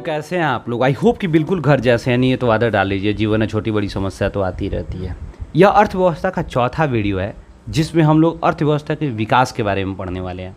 कैसे हैं आप लोग? आई होप कि बिल्कुल घर जैसे हैं। नहीं है तो आदत डाल लीजिए, जीवन में छोटी बड़ी समस्या तो आती रहती है। यह अर्थव्यवस्था का चौथा वीडियो है जिसमें हम लोग अर्थव्यवस्था के विकास के बारे में पढ़ने वाले हैं।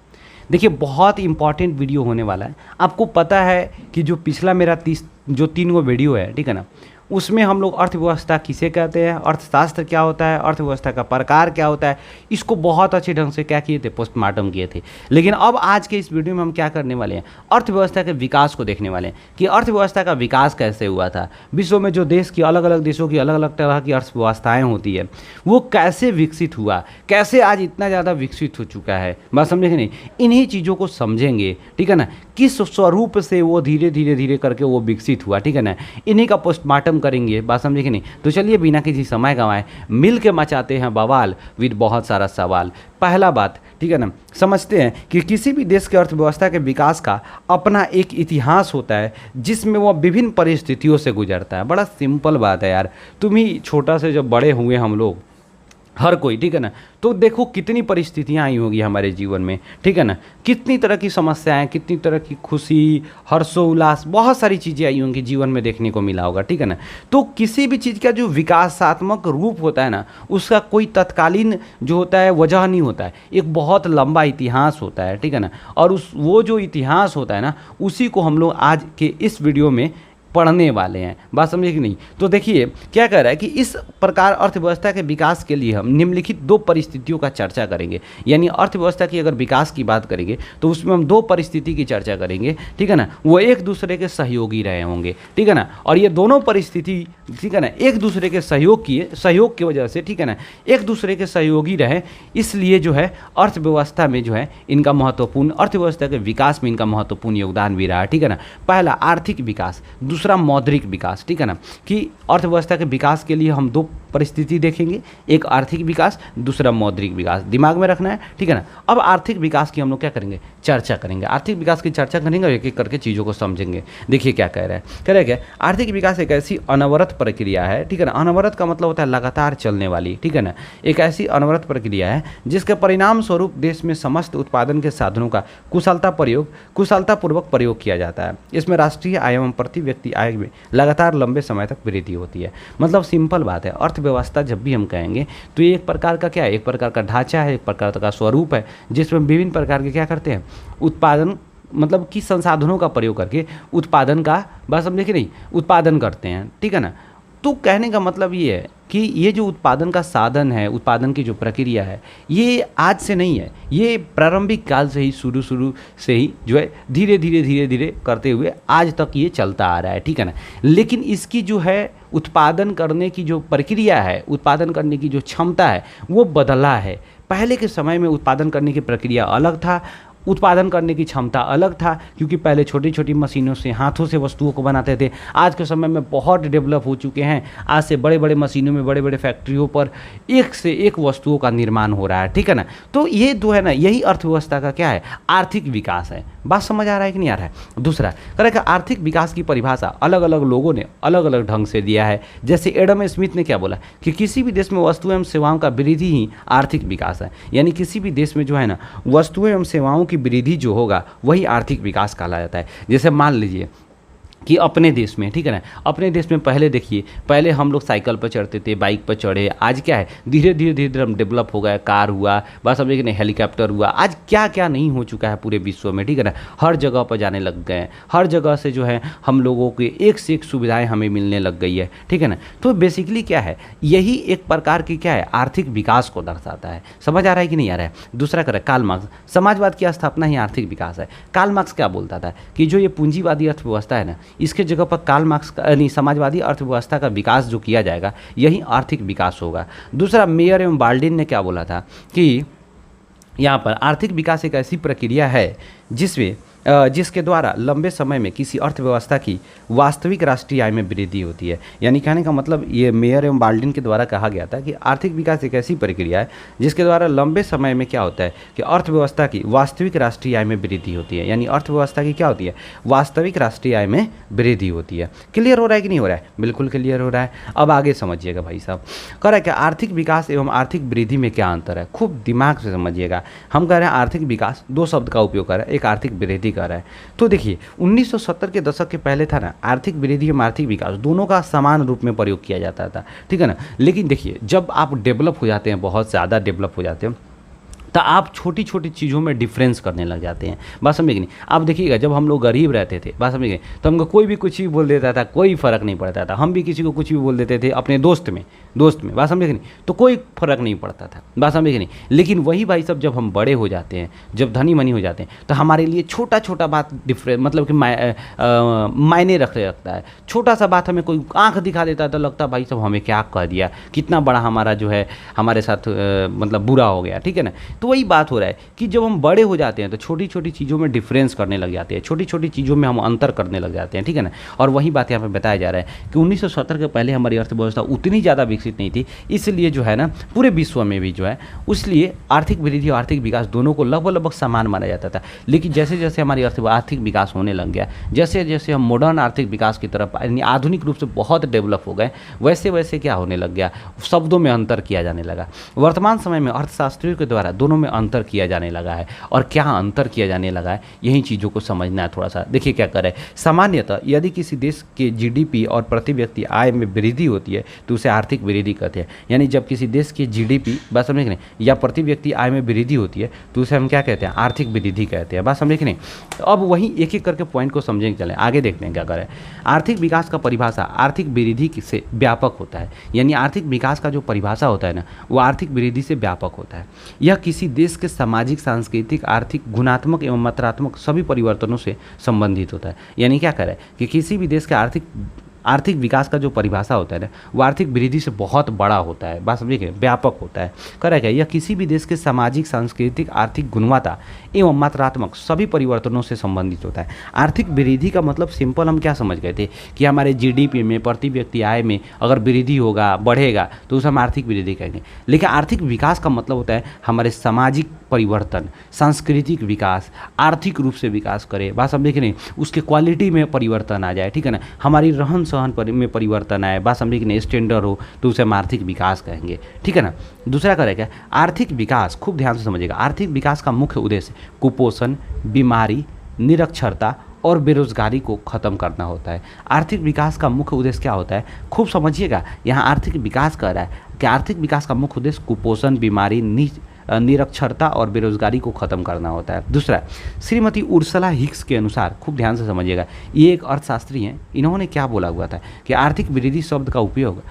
देखिए, बहुत इंपॉर्टेंट वीडियो होने वाला है। आपको पता है कि जो पिछला मेरा 3 गो वीडियो है, ठीक है ना, उसमें हम लोग अर्थव्यवस्था किसे कहते हैं, अर्थशास्त्र क्या होता है, अर्थव्यवस्था का प्रकार क्या होता है, इसको बहुत अच्छे ढंग से क्या किए थे, पोस्टमार्टम किए थे। लेकिन अब आज के इस वीडियो में हम क्या करने वाले हैं, अर्थव्यवस्था के विकास को देखने वाले हैं कि अर्थव्यवस्था का विकास कैसे हुआ था। विश्व में जो देश की अलग अलग देशों की अलग अलग तरह की अर्थव्यवस्थाएँ होती है, वो कैसे विकसित हुआ, कैसे आज इतना ज़्यादा विकसित हो चुका है। बात समझे कि नहीं? इन्हीं चीज़ों को समझेंगे, ठीक है ना, किस स्वरूप से वो धीरे धीरे करके वो विकसित हुआ, ठीक है ना, इन्हीं का पोस्टमार्टम करेंगे। बात समझे कि नहीं? तो चलिए बिना किसी समय गंवाए मिल के मचाते हैं बवाल विद बहुत सारा सवाल। पहला बात, ठीक है ना, समझते हैं कि किसी भी देश के अर्थव्यवस्था के विकास का अपना एक इतिहास होता है जिसमें वह विभिन्न परिस्थितियों से गुजरता है। बड़ा सिंपल बात है यार। तुम ही छोटा से जब बड़े हुए हम लोग, हर कोई, ठीक है ना, तो देखो कितनी परिस्थितियाँ आई होगी हमारे जीवन में, ठीक है ना, कितनी तरह की समस्याएं, कितनी तरह की खुशी, हर्षोल्लास, बहुत सारी चीज़ें आई होंगी जीवन में, देखने को मिला होगा, ठीक है ना। तो किसी भी चीज़ का जो विकासात्मक रूप होता है ना, उसका कोई तत्कालीन जो होता है वजह नहीं होता है, एक बहुत लंबा इतिहास होता है, ठीक है ना। और वो जो इतिहास होता है ना, उसी को हम लोग आज के इस वीडियो में पढ़ने वाले हैं। बात समझे कि नहीं? तो देखिए क्या कह रहा है कि इस प्रकार अर्थव्यवस्था के विकास के लिए हम निम्नलिखित 2 परिस्थितियों का चर्चा करेंगे। यानी अर्थव्यवस्था की अगर विकास की बात करेंगे तो उसमें हम 2 परिस्थिति की चर्चा करेंगे, ठीक है ना। वो एक दूसरे के सहयोगी रहे होंगे, ठीक है ना। और ये दोनों परिस्थिति, ठीक है ना, एक दूसरे के सहयोग की वजह से, ठीक है ना, एक दूसरे के सहयोगी रहे, इसलिए जो है अर्थव्यवस्था में जो है इनका महत्वपूर्ण, अर्थव्यवस्था के विकास में इनका महत्वपूर्ण योगदान भी रहा, ठीक है ना। पहला आर्थिक विकास, दूसरा मौद्रिक विकास, ठीक है ना, कि अर्थव्यवस्था के विकास के लिए हम 2 परिस्थिति देखेंगे, एक आर्थिक विकास, दूसरा मौद्रिक विकास। दिमाग में रखना है, ठीक है ना। अब आर्थिक विकास की हम लोग क्या करेंगे, चर्चा करेंगे। आर्थिक विकास की चर्चा करेंगे और एक एक करके चीज़ों को समझेंगे। देखिए क्या कह रहा है, कह रहा है क्या, आर्थिक विकास एक ऐसी अनवरत प्रक्रिया है, ठीक है ना। अनवरत का मतलब होता है लगातार चलने वाली, ठीक है ना। एक ऐसी अनवरत प्रक्रिया है जिसके परिणाम स्वरूप देश में समस्त उत्पादन के साधनों का कुशलतापूर्वक प्रयोग किया जाता है। इसमें राष्ट्रीय आय एवं प्रति व्यक्ति आय में लगातार लंबे समय तक वृद्धि होती है। मतलब सिंपल बात है, अर्थव्यवस्था जब भी हम कहेंगे तो ये एक प्रकार का क्या है, एक प्रकार का ढांचा है, एक प्रकार का स्वरूप है जिसमें विभिन्न प्रकार के क्या करते हैं, उत्पादन, मतलब कि संसाधनों का प्रयोग करके उत्पादन का, बात समझे कि नहीं, उत्पादन करते हैं, ठीक है ना। तो कहने का मतलब ये है कि ये जो उत्पादन का साधन है, उत्पादन की जो प्रक्रिया है, ये आज से नहीं है, ये प्रारंभिक काल से ही, शुरू से ही जो है धीरे धीरे करते हुए आज तक ये चलता आ रहा है, ठीक है ना। लेकिन इसकी जो है उत्पादन करने की जो प्रक्रिया है, उत्पादन करने की जो क्षमता है, वो बदला है। पहले के समय में उत्पादन करने की प्रक्रिया अलग था, उत्पादन करने की क्षमता अलग था, क्योंकि पहले छोटी छोटी मशीनों से, हाथों से वस्तुओं को बनाते थे। आज के समय में बहुत डेवलप हो चुके हैं। आज से बड़े बड़े मशीनों में, बड़े बड़े फैक्ट्रियों पर एक से एक वस्तुओं का निर्माण हो रहा है, ठीक है ना। तो ये जो है ना, यही अर्थव्यवस्था का क्या है, आर्थिक विकास है। बात समझ आ रहा है कि नहीं आ रहा है? दूसरा कह रहा है आर्थिक विकास की परिभाषा अलग अलग लोगों ने अलग अलग ढंग से दिया है। जैसे एडम स्मिथ ने क्या बोला कि किसी भी देश में वस्तुएं एवं सेवाओं का वृद्धि ही आर्थिक विकास है। यानी किसी भी देश में जो है ना, वस्तुएं एवं सेवाओं की वृद्धि जो होगा वही आर्थिक विकास कहला जाता है। जैसे मान लीजिए कि अपने देश में, ठीक है ना, अपने देश में पहले देखिए, पहले हम लोग साइकिल पर चढ़ते थे, बाइक पर चढ़े, आज क्या है, धीरे धीरे हम डेवलप हो गए, कार हुआ, बस समझे कि नहीं, हेलीकॉप्टर हुआ, आज क्या क्या नहीं हो चुका है पूरे विश्व में, ठीक है ना। हर जगह पर जाने लग गए हैं, हर जगह से जो है हम लोगों के एक से एक सुविधाएं हमें मिलने लग गई है, ठीक है ना। तो बेसिकली क्या है, यही एक प्रकार की क्या है, आर्थिक विकास को दर्शाता है। समझ आ रहा है कि नहीं आ रहा है? दूसरा कर कार्ल मार्क्स, समाजवाद की स्थापना ही आर्थिक विकास है। कार्ल मार्क्स क्या बोलता था कि जो ये पूंजीवादी अर्थव्यवस्था है ना, इसके जगह पर कार्ल मार्क्स का नहीं, समाजवादी अर्थव्यवस्था का विकास जो किया जाएगा यही आर्थिक विकास होगा। दूसरा मेयर एवं बाल्डिन ने क्या बोला था कि यहाँ पर आर्थिक विकास एक ऐसी प्रक्रिया है जिसके द्वारा लंबे समय में किसी अर्थव्यवस्था की वास्तविक राष्ट्रीय आय में वृद्धि होती है। यानी कहने का मतलब ये मेयर एवं बाल्डिन के द्वारा कहा गया था कि आर्थिक विकास एक ऐसी प्रक्रिया है जिसके द्वारा लंबे समय में क्या होता है कि अर्थव्यवस्था की वास्तविक राष्ट्रीय आय में वृद्धि होती है। यानी अर्थव्यवस्था की क्या होती है, वास्तविक राष्ट्रीय आय में वृद्धि होती है। क्लियर हो रहा है कि नहीं हो रहा है? बिल्कुल क्लियर हो रहा है। अब आगे समझिएगा भाई साहब, कह रहा है कि आर्थिक विकास एवं आर्थिक वृद्धि में क्या अंतर है, खूब दिमाग से समझिएगा। हम कह रहे हैं आर्थिक विकास, 2 शब्द का उपयोग कर रहे हैं, एक आर्थिक वृद्धि कह रहा है। तो देखिए 1970 के दशक के पहले था ना, आर्थिक वृद्धि एवं आर्थिक विकास दोनों का समान रूप में प्रयोग किया जाता था, ठीक है ना। लेकिन देखिए जब आप डेवलप हो जाते हैं, बहुत ज़्यादा डेवलप हो जाते हैं, तो आप छोटी छोटी चीज़ों में डिफरेंस करने लग जाते हैं। बात समझे कि नहीं। आप देखिएगा जब हम लोग गरीब रहते थे, बात समझे, तो हमको कोई भी कुछ भी बोल देता था, कोई फ़र्क नहीं पड़ता था। हम भी किसी को कुछ भी बोल देते थे अपने दोस्त में, बात समझे कि नहीं, तो कोई फ़र्क नहीं पड़ता था, बात समझे कि नहीं। लेकिन वही भाई साहब जब हम बड़े हो जाते हैं, जब धनी मनी हो जाते हैं, तो हमारे लिए छोटा छोटा बात डिफरेंस मतलब कि मायने रखने लगता है। छोटा सा बात हमें कोई आँख दिखा देता है तो लगता है भाई साहब हमें क्या कह दिया, कितना बड़ा हमारा जो है हमारे साथ मतलब बुरा हो गया, ठीक है ना। तो वही बात हो रहा है कि जब हम बड़े हो जाते हैं तो छोटी छोटी चीज़ों में डिफरेंस करने लग जाते हैं, छोटी छोटी चीज़ों में हम अंतर करने लग जाते हैं, ठीक है ना। और वही बात यहाँ पे बताया जा रहा है कि 1970 के पहले हमारी अर्थव्यवस्था उतनी ज़्यादा विकसित नहीं थी, इसलिए जो है ना पूरे विश्व में भी जो है उसलिए आर्थिक वृद्धि और आर्थिक विकास दोनों को लगभग लगभग समान माना जाता था। लेकिन जैसे जैसे हमारी आर्थिक विकास होने लग गया, जैसे जैसे हम मॉडर्न आर्थिक विकास की तरफ यानी आधुनिक रूप से बहुत डेवलप हो गए, वैसे वैसे क्या होने लग गया, शब्दों में अंतर किया जाने लगा। वर्तमान समय में अर्थशास्त्रियों के द्वारा दोनों में अंतर किया जाने लगा है। और क्या अंतर किया जाने लगा है, यही चीज़ों को समझना है थोड़ा सा। देखिए क्या करें, सामान्यतः यदि किसी देश के जीडीपी और प्रति व्यक्ति आय में वृद्धि होती है तो उसे आर्थिक वृद्धि कहते हैं। यानी जब किसी देश के जीडीपी, बात समझे कि नहीं, या प्रति व्यक्ति आय में वृद्धि होती है तो उसे हम क्या कहते हैं, आर्थिक वृद्धि कहते हैं, बात समझे कि नहीं। तो अब वहीं एक एक करके पॉइंट को समझेंगे, चलें आगे देखते हैं क्या करें। आर्थिक विकास का परिभाषा आर्थिक वृद्धि से व्यापक होता है। यानी आर्थिक विकास का जो परिभाषा होता है ना, वो आर्थिक वृद्धि से व्यापक होता है। यह किसी देश के सामाजिक, सांस्कृतिक, आर्थिक, गुणात्मक एवं मात्रात्मक सभी परिवर्तनों से संबंधित होता है। यानी क्या करें कि किसी भी देश के आर्थिक विकास का जो परिभाषा होता है ना, वो आर्थिक वृद्धि से बहुत बड़ा होता है, बात समझिए, व्यापक होता है। करें क्या, यह किसी भी देश के सामाजिक, सांस्कृतिक, आर्थिक गुणवत्ता एवं मात्रात्मक सभी परिवर्तनों से संबंधित होता है। आर्थिक वृद्धि का मतलब सिंपल हम क्या समझ गए थे कि हमारे जीडीपी में, प्रति व्यक्ति आय में अगर वृद्धि होगा, बढ़ेगा, तो उसे हम आर्थिक वृद्धि कहेंगे। लेकिन आर्थिक विकास का मतलब होता है हमारे सामाजिक परिवर्तन, सांस्कृतिक विकास, आर्थिक रूप से विकास करे, बात समझे कि नहीं, उसके क्वालिटी में परिवर्तन आ जाए, ठीक है ना, हमारी रहन सहन में परिवर्तन आए, बात समझे कि नहीं, स्टैंडर्ड हो, तो उसे हम आर्थिक विकास कहेंगे, ठीक है ना। दूसरा करेगा आर्थिक विकास, खूब ध्यान से समझिएगा। आर्थिक विकास का मुख्य उद्देश्य कुपोषण, बीमारी, निरक्षरता और बेरोजगारी को खत्म करना होता है। आर्थिक विकास का मुख्य उद्देश्य क्या होता है, खूब समझिएगा। यहाँ आर्थिक विकास कह रहा है कि आर्थिक विकास का मुख्य उद्देश्य कुपोषण, बीमारी, निरक्षरता और बेरोजगारी को खत्म करना होता है। दूसरा, श्रीमती उर्सला हिक्स के अनुसार, खूब ध्यान से समझिएगा, ये एक अर्थशास्त्री हैं, इन्होंने क्या बोला हुआ था कि आर्थिक वृद्धि शब्द का उपयोग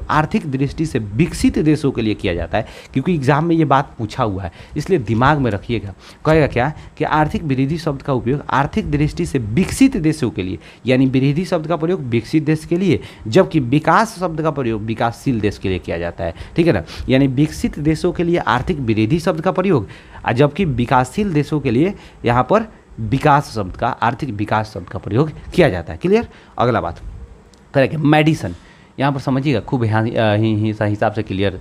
आर्थिक दृष्टि से विकसित देशों के लिए किया जाता है। क्योंकि एग्जाम में ये बात पूछा हुआ है, इसलिए दिमाग में रखिएगा। कहेगा क्या कि आर्थिक वृद्धि शब्द का उपयोग आर्थिक दृष्टि से विकसित देशों के लिए, यानी वृद्धि शब्द का प्रयोग विकसित देश के लिए, जबकि विकास शब्द का प्रयोग विकासशील देश के लिए किया जाता है, ठीक है ना। यानी विकसित देशों के लिए आर्थिक वृद्धि शब्द का प्रयोग, जबकि विकासशील देशों के लिए यहाँ पर विकास शब्द का, आर्थिक विकास शब्द का प्रयोग किया जाता है। क्लियर। अगला बात करेंगे मेडिसन, यहाँ पर समझिएगा खूब हिसाब से क्लियर।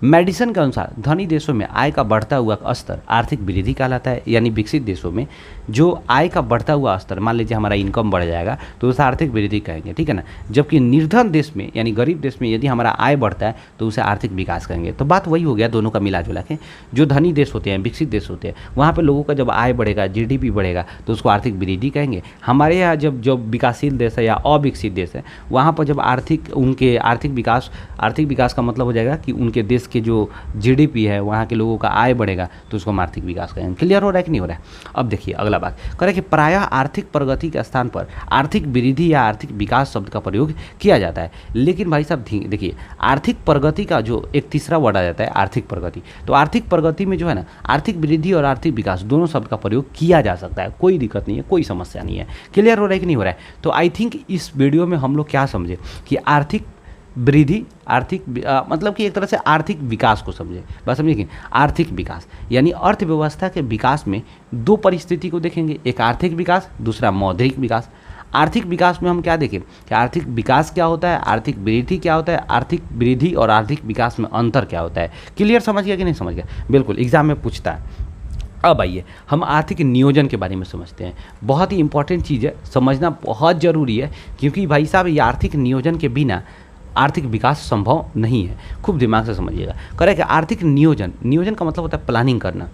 मेडिसन के अनुसार धनी देशों में आय का बढ़ता हुआ स्तर आर्थिक वृद्धि कहलाता है। यानी विकसित देशों में जो आय का बढ़ता हुआ स्तर, मान लीजिए हमारा इनकम बढ़ जाएगा तो उसे आर्थिक वृद्धि कहेंगे, ठीक है ना। जबकि निर्धन देश में यानी गरीब देश में यदि हमारा आय बढ़ता है तो उसे आर्थिक विकास कहेंगे। तो बात वही हो गया, दोनों का मिला जुला के। जो धनी देश होते हैं, विकसित देश होते हैं, वहाँ पर लोगों का जब आय बढ़ेगा, जीडीपी बढ़ेगा, तो उसको आर्थिक वृद्धि कहेंगे। हमारे यहाँ जब विकासशील देश है या अविकसित देश है, वहाँ पर जब आर्थिक विकास का मतलब हो जाएगा कि उनके देश के जो जीडीपी है, वहाँ के लोगों का आय बढ़ेगा, तो उसको हम आर्थिक विकास कहेंगे। क्लियर हो रहा है कि नहीं हो रहा है। अब देखिए अगला बात करें कि प्रायः आर्थिक प्रगति के स्थान पर आर्थिक वृद्धि या आर्थिक विकास शब्द का प्रयोग किया जाता है। लेकिन भाई साहब देखिए, आर्थिक प्रगति का जो एक तीसरा वर्ड आ जाता है आर्थिक प्रगति, तो आर्थिक प्रगति में जो है ना, आर्थिक वृद्धि और आर्थिक विकास दोनों शब्द का प्रयोग किया जा सकता है, कोई दिक्कत नहीं है, कोई समस्या नहीं है। क्लियर हो रहा है कि नहीं हो रहा है। तो आई थिंक इस वीडियो में हम लोग क्या समझे कि आर्थिक वृद्धि, मतलब कि एक तरह से आर्थिक विकास को समझे, बस समझिए कि आर्थिक विकास यानी अर्थव्यवस्था के विकास में दो परिस्थिति को देखेंगे, एक आर्थिक विकास, दूसरा मौद्रिक विकास। आर्थिक विकास में हम क्या देखें कि आर्थिक विकास क्या होता है, आर्थिक वृद्धि क्या होता है, आर्थिक वृद्धि और आर्थिक विकास में अंतर क्या होता है। क्लियर समझ गया कि नहीं समझ गया, बिल्कुल एग्जाम में पूछता है। अब आइए हम आर्थिक नियोजन के बारे में समझते हैं। बहुत ही इंपॉर्टेंट चीज़ है, समझना बहुत ज़रूरी है, क्योंकि भाई साहब ये आर्थिक नियोजन के बिना आर्थिक विकास संभव नहीं है। खूब दिमाग से समझिएगा। करें कि आर्थिक नियोजन का मतलब होता है प्लानिंग करना।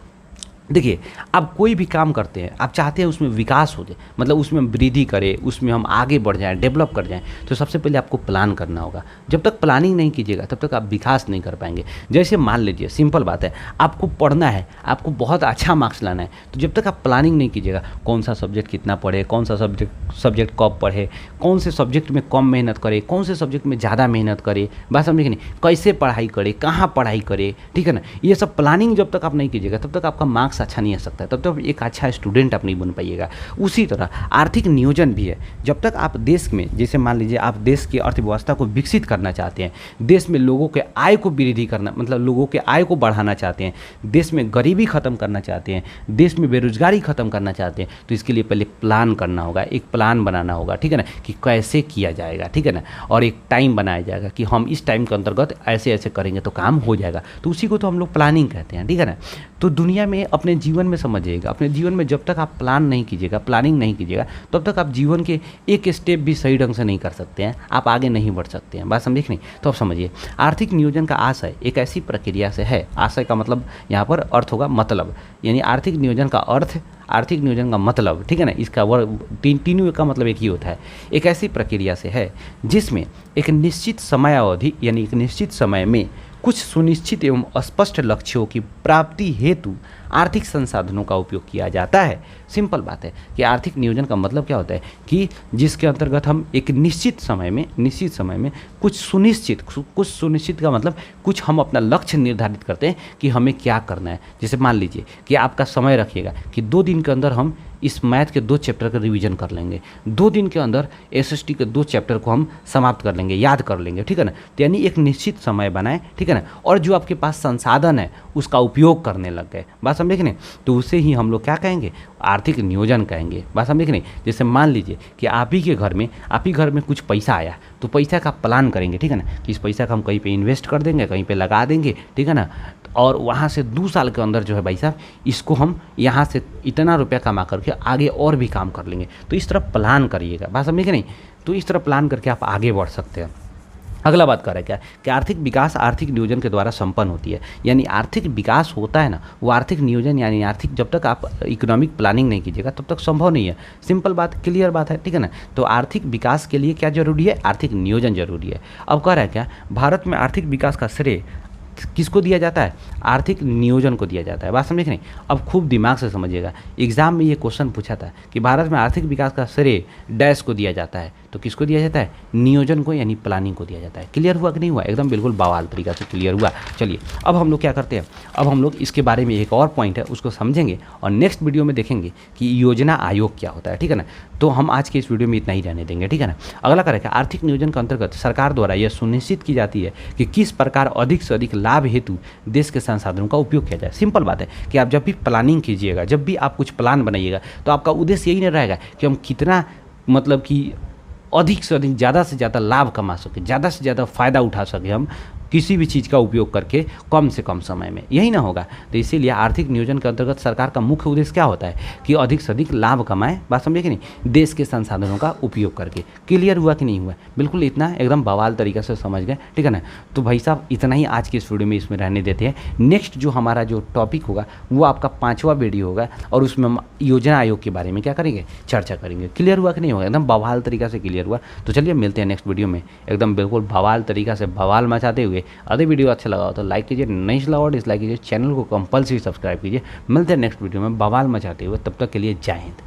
देखिए, आप कोई भी काम करते हैं, आप चाहते हैं उसमें विकास हो जाए, मतलब उसमें वृद्धि करें, उसमें हम आगे बढ़ जाएँ, डेवलप कर जाएँ, तो सबसे पहले आपको प्लान करना होगा। जब तक प्लानिंग नहीं कीजिएगा, तब तक आप विकास नहीं कर पाएँगे। जैसे मान लीजिए, सिंपल बात है, आपको पढ़ना है, आपको बहुत अच्छा मार्क्स लाना है, तो जब तक आप प्लानिंग नहीं कीजिएगा, कौन-सा सब्जेक्ट कितना पढ़े, कौन-सा सब्जेक्ट कब पढ़े, कौन से सब्जेक्ट में कम मेहनत करे, कौन से सब्जेक्ट में ज़्यादा मेहनत करे, बात समझे कि नहीं? कैसे पढ़ाई करे, कहाँ पढ़ाई करे, ठीक है ना? ये सब प्लानिंग जब तक आप नहीं कीजिएगा, तब तक आपका मार्क्स अच्छा नहीं आ सकता है, तब तक एक अच्छा स्टूडेंट आप नहीं बन पाइएगा। उसी तरह आर्थिक नियोजन भी है। जब तक आप देश में, जैसे मान लीजिए आप देश की अर्थव्यवस्था को विकसित करना चाहते हैं, देश में लोगों के आय को वृद्धि करना, मतलब लोगों के आय को बढ़ाना चाहते हैं, देश में गरीबी खत्म करना चाहते हैं, देश में बेरोजगारी खत्म करना चाहते हैं, तो इसके लिए पहले प्लान करना होगा, एक प्लान बनाना होगा, ठीक है ना, कि कैसे किया जाएगा, ठीक है ना, और एक टाइम बनाया जाएगा कि हम इस टाइम के अंतर्गत ऐसे ऐसे करेंगे तो काम हो जाएगा। तो उसी को तो हम लोग प्लानिंग कहते हैं, ठीक है ना। तो दुनिया में, अपने जीवन में समझिएगा, अपने जीवन में जब तक आप प्लान नहीं कीजिएगा, प्लानिंग नहीं कीजिएगा, तब तक आप जीवन के एक स्टेप भी सही ढंग से नहीं कर सकते हैं, आप आगे नहीं बढ़ सकते हैं। बात समझे कि नहीं? तो आप समझिए, आर्थिक नियोजन का आशय एक ऐसी प्रक्रिया से है, आशय का मतलब यहाँ पर अर्थ होगा मतलब, यानी आर्थिक नियोजन का अर्थ, आर्थिक नियोजन का मतलब, ठीक है ना, इसका वर्ग तीनों का मतलब एक ही होता है। एक ऐसी प्रक्रिया से है जिसमें एक निश्चित समय अवधि, यानी एक निश्चित समय में कुछ सुनिश्चित एवं स्पष्ट लक्ष्यों की प्राप्ति हेतु आर्थिक संसाधनों का उपयोग किया जाता है। सिंपल बात है कि आर्थिक नियोजन का मतलब क्या होता है कि जिसके अंतर्गत हम एक निश्चित समय में कुछ सुनिश्चित का मतलब कुछ हम अपना लक्ष्य निर्धारित करते हैं कि हमें क्या करना है। जैसे मान लीजिए कि आपका समय रखिएगा कि 2 दिन के अंदर हम इस मैथ के 2 चैप्टर का रिवीजन कर लेंगे, 2 दिन के अंदर एसएसटी के 2 चैप्टर को हम समाप्त कर लेंगे, याद कर लेंगे, ठीक है ना। तो यानी एक निश्चित समय बनाए, ठीक है ना, और जो आपके पास संसाधन है उसका उपयोग करने लग गए। बात समझे कि नहीं? तो उसे ही हम लोग क्या कहेंगे? आर्थिक नियोजन कहेंगे। बात समझे कि नहीं? जैसे मान लीजिए कि आप ही घर में कुछ पैसा आया, तो पैसा का प्लान करेंगे, ठीक है ना, कि इस पैसा का हम कहीं पे इन्वेस्ट कर देंगे, कहीं पे लगा देंगे, ठीक है ना, और वहाँ से 2 साल के अंदर जो है भाई साहब, इसको हम यहाँ से इतना रुपया कमा करके आगे और भी काम कर लेंगे। तो इस तरह प्लान करिएगा। बात समझे कि नहीं? तो इस तरह प्लान करके आप आगे बढ़ सकते हैं। अगला बात कर रहा है क्या कि आर्थिक विकास आर्थिक नियोजन के द्वारा संपन्न होती है। यानी आर्थिक विकास होता है ना, वो आर्थिक नियोजन, यानी आर्थिक, जब तक आप इकोनॉमिक प्लानिंग नहीं कीजिएगा तब तक संभव नहीं है। सिंपल बात, क्लियर बात है, ठीक है ना। तो आर्थिक विकास के लिए क्या जरूरी है? आर्थिक नियोजन जरूरी है। अब कह रहा है क्या, भारत में आर्थिक विकास का श्रेय किसको दिया जाता है? आर्थिक नियोजन को दिया जाता है। बात समझे कि नहीं? अब खूब दिमाग से समझिएगा। एग्जाम में ये क्वेश्चन पूछा था कि भारत में आर्थिक विकास का श्रेय डैश को दिया जाता है, तो किसको दिया जाता है? नियोजन को, यानी प्लानिंग को दिया जाता है। क्लियर हुआ कि नहीं हुआ? एकदम बिल्कुल बवाल तरीका से क्लियर हुआ। चलिए, अब हम लोग क्या करते हैं, अब हम लोग इसके बारे में एक और पॉइंट है उसको समझेंगे और नेक्स्ट वीडियो में देखेंगे कि योजना आयोग क्या होता है, ठीक है ना। तो हम आज के इस वीडियो में इतना ही रहने देंगे, ठीक है ना। अगला करेगा, आर्थिक नियोजन के अंतर्गत सरकार द्वारा यह सुनिश्चित की जाती है कि किस प्रकार अधिक से अधिक लाभ हेतु देश के संसाधनों का उपयोग किया जाए। सिंपल बात है कि आप जब भी प्लानिंग कीजिएगा, जब भी आप कुछ प्लान बनाइएगा, तो आपका उद्देश्य यही नहीं रहेगा कि हम कितना, मतलब कि अधिक से अधिक, ज़्यादा से ज़्यादा लाभ कमा सके, ज़्यादा से ज़्यादा फ़ायदा उठा सके हम किसी भी चीज़ का उपयोग करके कम से कम समय में, यही ना होगा। तो इसीलिए आर्थिक नियोजन के अंतर्गत सरकार का मुख्य उद्देश्य क्या होता है कि अधिक से अधिक लाभ कमाए। बात समझे कि नहीं? देश के संसाधनों का उपयोग करके। क्लियर हुआ कि नहीं हुआ? बिल्कुल इतना एकदम बवाल तरीके से समझ गए, ठीक है ना। तो भाई साहब इतना ही आज की इस वीडियो में इसमें रहने देते हैं। नेक्स्ट जो हमारा जो टॉपिक होगा वो आपका 5वां वीडियो होगा और उसमें हम योजना आयोग के बारे में क्या करेंगे? चर्चा करेंगे। क्लियर हुआ कि नहीं होगा? एकदम बवाल तरीका से क्लियर हुआ। तो चलिए मिलते हैं नेक्स्ट वीडियो में, एकदम बिल्कुल बवाल तरीका से बवाल मचाते हुए। अगर वीडियो अच्छा लगा हो तो लाइक कीजिए, नहीं चला हो डिसलाइक कीजिए, चैनल को कंपल्सरी सब्सक्राइब कीजिए। मिलते हैं नेक्स्ट वीडियो में बवाल मचाते हुए, तब तक के लिए जय हिंद।